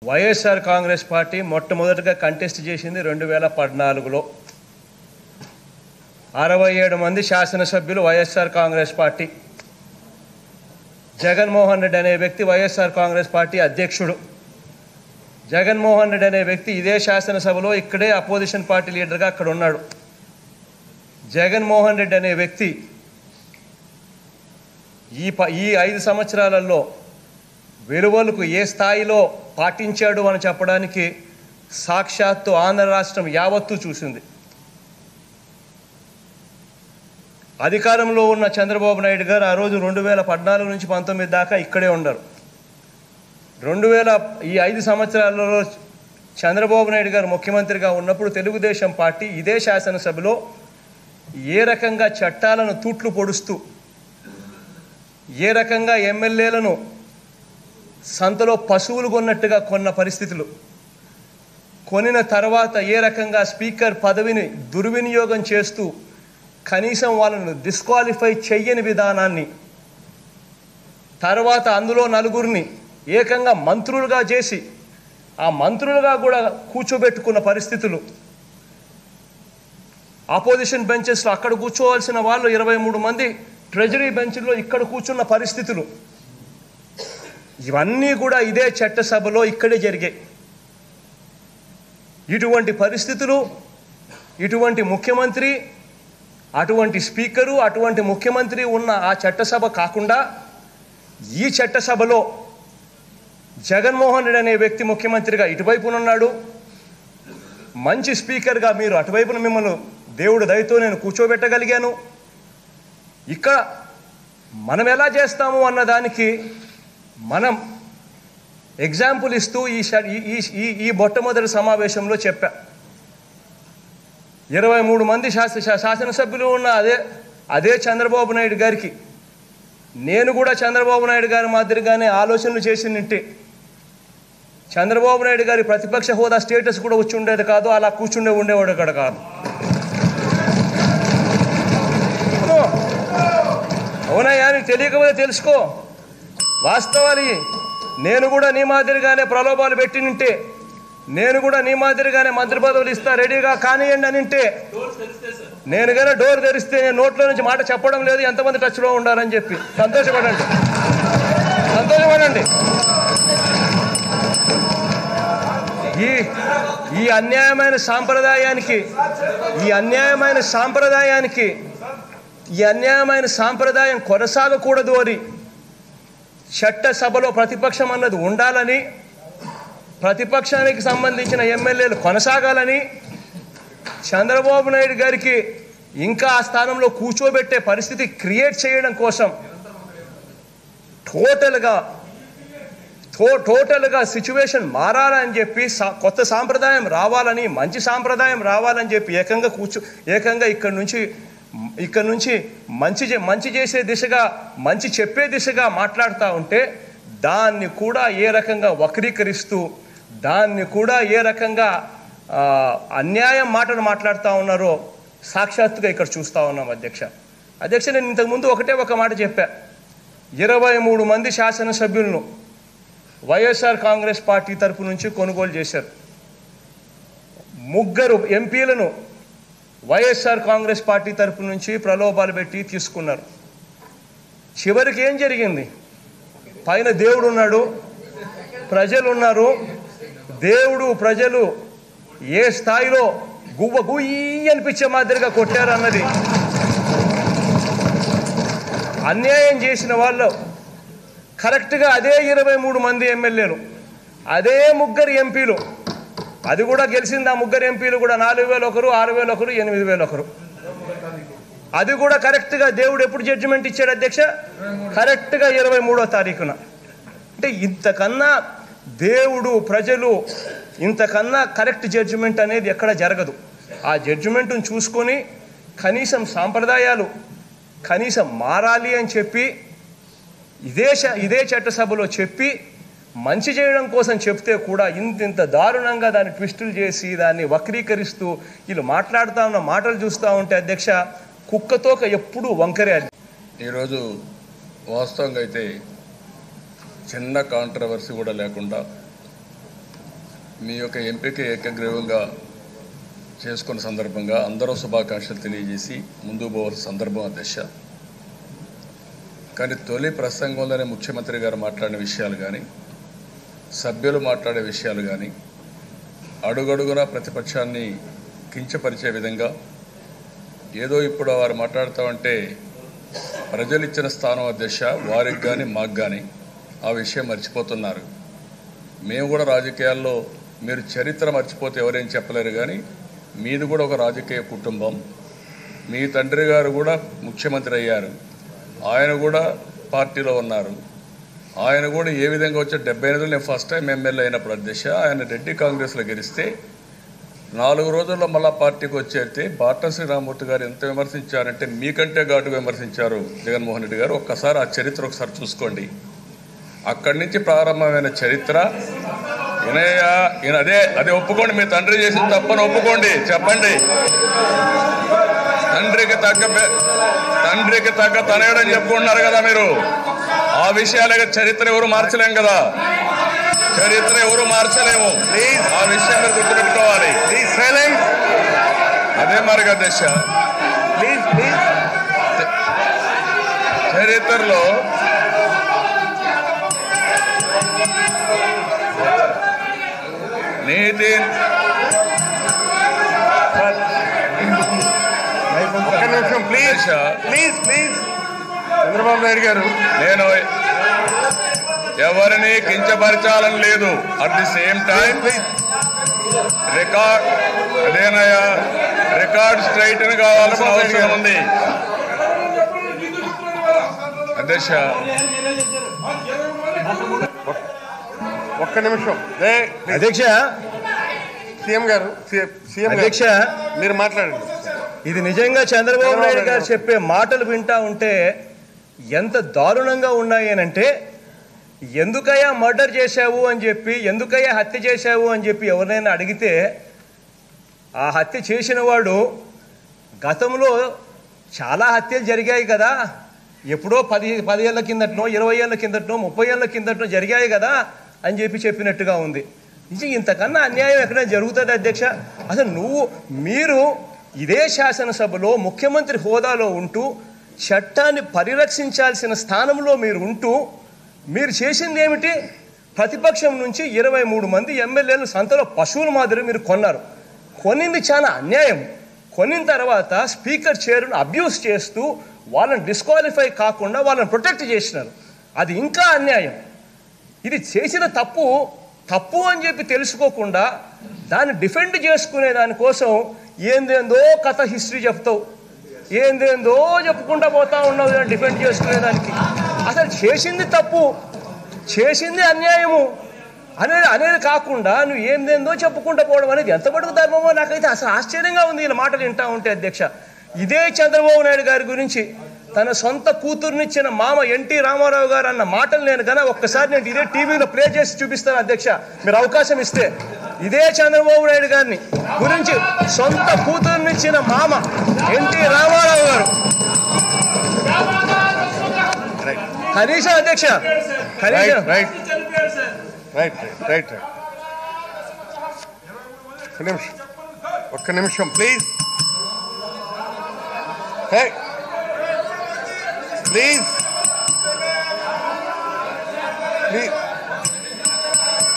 YSR Congress party మొట్టమొదటిగా contest చేసింది 2014లో 67 మంది శాసనసభ్యులు వైఎస్ఆర్ కాంగ్రెస్ పార్టీ. జగన్మోహన్ రెడ్డి అనే వ్యక్తి వైఎస్ఆర్ కాంగ్రెస్ పార్టీ అధ్యక్షుడు. జగన్మోహన్ రెడ్డి అనే వ్యక్తి ఇదే శాసనసభలో ఇక్కడే అపోజిషన్ పార్టీ లీడర్గా అక్కడ ఉన్నాడు. జగన్మోహన్ రెడ్డి అనే వ్యక్తి ఈ 5 సంవత్సరాలలో విలువలకు ఏ స్థాయిలో పాటించాడు అని చెప్పడానికి సాక్షాత్తు ఆంధ్ర రాష్ట్రం యావత్తు చూసింది. అధికారంలో ఉన్న చంద్రబాబు నాయుడు గారు ఆ రోజు 2014 నుంచి 19 దాకా ఇక్కడే ఉన్నారు. ఈ 5 సంవత్సరాలలో చంద్రబాబు నాయుడు గారు ముఖ్యమంత్రిగా ఉన్నప్పుడు తెలుగుదేశం పార్టీ ఇదే శాసనసభలో ఏ రకంగా చట్టాలను తూట్లు పొడుస్తూ, ఏ రకంగా ఎమ్మెల్యేలను సంతలో పశువులు కొన్నట్టుగా కొన్న పరిస్థితులు, కొనిన తర్వాత ఏ రకంగా స్పీకర్ పదవిని దుర్వినియోగం చేస్తూ కనీసం వాళ్ళను డిస్క్వాలిఫై చెయ్యని విధానాన్ని, తర్వాత అందులో నలుగురిని ఏకంగా మంత్రులుగా చేసి ఆ మంత్రులుగా కూడా కూర్చోబెట్టుకున్న పరిస్థితులు, ఆపోజిషన్ బెంచెస్లో అక్కడ కూర్చోవలసిన వాళ్ళు 23 మంది ట్రెజరీ బెంచ్లో ఇక్కడ కూర్చున్న పరిస్థితులు, ఇవన్నీ కూడా ఇదే చట్టసభలో ఇక్కడే జరిగాయి. ఇటువంటి పరిస్థితులు, ఇటువంటి ముఖ్యమంత్రి, అటువంటి స్పీకరు, అటువంటి ముఖ్యమంత్రి ఉన్న ఆ చట్టసభ కాకుండా ఈ చట్టసభలో జగన్మోహన్ రెడ్డి అనే వ్యక్తి ముఖ్యమంత్రిగా ఇటువైపునున్నాడు, మంచి స్పీకర్గా మీరు అటువైపున మిమ్మల్ని దేవుడు దయతో నేను కూర్చోబెట్టగలిగాను. ఇక్కడ మనం ఎలా చేస్తాము అన్నదానికి మనం ఎగ్జాంపుల్ ఇస్తూ ఈ మొట్టమొదటి సమావేశంలో చెప్పా. 23 మంది శాసనసభ్యులు ఉన్న అదే చంద్రబాబు నాయుడు గారికి నేను కూడా చంద్రబాబు నాయుడు గారి మాదిరిగానే ఆలోచనలు చేసినట్టే చంద్రబాబు నాయుడు గారి ప్రతిపక్ష హోదా స్టేటస్ కూడా వచ్చి ఉండేది కాదు, అలా ఉండేవాడు అక్కడ కాదు. అవునయ్యా, నీకు తెలియకపోతే తెలుసుకో వాస్తవాలు. నేను కూడా నీ మాదిరిగానే ప్రలోభాలు పెట్టినింటే, నేను కూడా నీ మాదిరిగానే మంత్రి పదవులు ఇస్తా రెడీగా కానియండి అని అంటే, నేను కానీ డోర్ తెరిస్తే నేను నోట్లో నుంచి మాట చెప్పడం లేదు, ఎంతమంది టచ్లో ఉండాలని చెప్పి సంతోషపడండి. ఈ అన్యాయమైన సాంప్రదాయం కొనసాగకూడదు అని, చట్టసభలో ప్రతిపక్షం అన్నది ఉండాలని, ప్రతిపక్షానికి సంబంధించిన ఎమ్మెల్యేలు కొనసాగాలని, చంద్రబాబు నాయుడు గారికి ఇంకా ఆ స్థానంలో కూర్చోబెట్టే పరిస్థితి క్రియేట్ చేయడం కోసం టోటల్గా సిచ్యువేషన్ మారాలని చెప్పి, కొత్త సాంప్రదాయం రావాలని, మంచి సాంప్రదాయం రావాలని చెప్పి ఏకంగా ఇక్కడ నుంచి మంచి చేసే దిశగా, మంచి చెప్పే దిశగా మాట్లాడుతూ ఉంటే, దాన్ని కూడా ఏ రకంగా వక్రీకరిస్తూ, దాన్ని కూడా ఏ రకంగా అన్యాయం మాటలు మాట్లాడుతూ ఉన్నారో సాక్షాత్తుగా ఇక్కడ చూస్తూ ఉన్నాం. అధ్యక్ష, నేను ఇంతకుముందు ఒక మాట చెప్పా. 23 మంది శాసనసభ్యులను వైఎస్ఆర్ కాంగ్రెస్ పార్టీ తరపు నుంచి కొనుగోలు చేశారు. 3 ఎంపీలను వైఎస్ఆర్ కాంగ్రెస్ పార్టీ తరపు నుంచి ప్రలోభాలు పెట్టి తీసుకున్నారు. చివరికి ఏం జరిగింది? పైన దేవుడు ఉన్నాడు, ప్రజలు ఉన్నారు. దేవుడు ప్రజలు ఏ స్థాయిలో గుయ్యి అనిపించే మాదిరిగా కొట్టారు అన్నది, అన్యాయం చేసిన వాళ్ళు కరెక్ట్గా అదే 23 మంది ఎమ్మెల్యేలు, అదే 3 ఎంపీలు, అది కూడా గెలిచింది. ఆ 3 ఎంపీలు కూడా 4,000 ఒకరు, 6,000 ఒకరు, 8,000 ఒకరు. అది కూడా కరెక్ట్గా దేవుడు ఎప్పుడు జడ్జిమెంట్ ఇచ్చాడు అధ్యక్ష? కరెక్ట్గా 23వ తారీఖున. అంటే ఇంతకన్నా దేవుడు, ప్రజలు, ఇంతకన్నా కరెక్ట్ జడ్జిమెంట్ అనేది ఎక్కడ జరగదు. ఆ జడ్జిమెంట్ను చూసుకొని కనీసం సాంప్రదాయాలు కనీసం మారాలి అని చెప్పి ఇదే చట్టసభలో చెప్పి మంచి చేయడం కోసం చెప్తే కూడా ఇంత దారుణంగా దాన్ని ట్విస్టులు చేసి దాన్ని వక్రీకరిస్తూ వీళ్ళు మాట్లాడుతూ ఉన్న మాటలు చూస్తూ ఉంటే అధ్యక్ష, కుక్కతోక ఎప్పుడూ వంకరే. ఈరోజు వాస్తవంగా అయితే చిన్న కాంట్రవర్సీ కూడా లేకుండా మీ యొక్క ఎంపిక ఏకగ్రీవంగా చేసుకున్న సందర్భంగా అందరూ శుభాకాంక్షలు తెలియజేసి ముందుకు పోవాల్సిన సందర్భం అధ్యక్ష. కానీ తొలి ప్రసంగంలోనే ముఖ్యమంత్రి గారు మాట్లాడిన విషయాలు కానీ, సభ్యులు మాట్లాడే విషయాలు కానీ అడుగడుగునా ప్రతిపక్షాన్ని కించపరిచే విధంగా, ఏదో ఇప్పుడు వారు మాట్లాడుతూ ప్రజలు ఇచ్చిన స్థానం అధ్యక్ష వారికి కానీ మాకు కానీ ఆ విషయం మర్చిపోతున్నారు. మేము కూడా రాజకీయాల్లో మీరు చరిత్ర మర్చిపోతే ఎవరేం చెప్పలేరు, కానీ మీది కూడా ఒక రాజకీయ కుటుంబం. మీ తండ్రి గారు కూడా ముఖ్యమంత్రి అయ్యారు, ఆయన కూడా పార్టీలో ఉన్నారు. ఆయన కూడా ఏ విధంగా వచ్చే 78 నేను ఫస్ట్ టైం ఎమ్మెల్యే అయినప్పుడు అధ్యక్ష, ఆయన రెడ్డి కాంగ్రెస్లో గెలిస్తే 4 రోజుల్లో మళ్ళా పార్టీకి వచ్చేస్తే బాటా శ్రీరామూర్తి గారు ఎంత విమర్శించారంటే మీకంటే ఘాటుగా విమర్శించారు జగన్మోహన్ రెడ్డి గారు. ఒక్కసారి ఆ చరిత్ర ఒకసారి చూసుకోండి. అక్కడి నుంచి ప్రారంభమైన చరిత్ర అదే ఒప్పుకోండి. మీ తండ్రి చేసిన తప్పని ఒప్పుకోండి, చెప్పండి. తండ్రికి తగ్గ తనయడని చెప్పుకుంటున్నారు కదా మీరు. ఆ విషయాలే చరిత్ర ఎవరు మార్చలేం కదా, చరిత్ర ఎవరు మార్చలేము. ఆ విషయం మీరు గుర్తుపెట్టుకోవాలి. అదే మరి అధ్యక్ష, చరిత్రలో నీతి చంద్రబాబు నాయుడు గారు, నేను ఎవరిని కించపరచాలని లేదు. At the same time record straighten కావాల్సిన అవసరం ఉంది అధ్యక్ష. ఒక్క నిమిషం అధ్యక్ష. సీఎం గారు అధ్యక్ష మీరు మాట్లాడండి. ఇది నిజంగా చంద్రబాబు నాయుడు గారు చెప్పే మాటలు వింటా ఉంటే ఎంత దారుణంగా ఉన్నాయి అనంటే, ఎందుకయ్యా మర్డర్ చేశావు అని చెప్పి, ఎందుకయ్యా హత్య చేశావు అని చెప్పి ఎవరినైనా అడిగితే, ఆ హత్య చేసిన వాడు గతంలో చాలా హత్యలు జరిగాయి కదా, ఎప్పుడో 10 ఏళ్ల కిందటనో 20 ఏళ్ల కిందటనో 30 ఏళ్ల కిందటనో జరిగాయి కదా అని చెప్పినట్టుగా ఉంది. నిజం ఇంతకన్నా అన్యాయం ఎక్కడైనా జరుగుతుంది అధ్యక్ష? అసలు మీరు ఇదే శాసనసభలో ముఖ్యమంత్రి హోదాలో ఉంటూ చట్టాన్ని పరిరక్షించాల్సిన స్థానంలో మీరు ఉంటూ మీరు చేసింది ఏమిటి? ప్రతిపక్షం నుంచి 23 మంది ఎమ్మెల్యేలు సంతలో పశువుల మాదిరి మీరు కొన్నారు. కొనింది చాలా అన్యాయం. కొనిన తర్వాత స్పీకర్ చైర్ను అబ్యూస్ చేస్తూ వాళ్ళని డిస్క్వాలిఫై కాకుండా వాళ్ళని ప్రొటెక్ట్ చేసినారు. అది ఇంకా అన్యాయం. ఇది చేసిన తప్పు అని చెప్పి తెలుసుకోకుండా దాన్ని డిఫెండ్ చేసుకునే దానికోసం ఏందేందో కథ హిస్టరీ చెప్తావు, ఏందేందో చెప్పుకుంటా పోతా ఉన్నావు దాన్ని డిఫెండ్ చేసుకునేదానికి. అసలు చేసింది తప్పు, చేసింది అన్యాయము అనేది కాకుండా నువ్వు ఏందేందో చెప్పుకుంటూ పోవడం అనేది ఎంత పడుకు ధర్మమో నాకైతే అసలు ఆశ్చర్యంగా ఉంది ఈ మాటలు వింటా ఉంటే అధ్యక్ష. ఇదే చంద్రబాబు నాయుడు గారి గురించి తన సొంత కూతురునిచ్చిన మామ ఎన్టీ రామారావు గారు అన్న మాటలు నేను ఒక్కసారి నేను ఇదే టీవీలో ప్లే చేసి చూపిస్తాను అధ్యక్ష, మీరు అవకాశం ఇస్తే. ఇదే చంద్రబాబు నాయుడు గారిని గురించి సొంత కూతురునిచ్చిన మామ ఎన్టీ రామారావు గారు కనీసం అధ్యక్ష ఒక్క నిమిషం ప్లీజ్. ప్లీజ్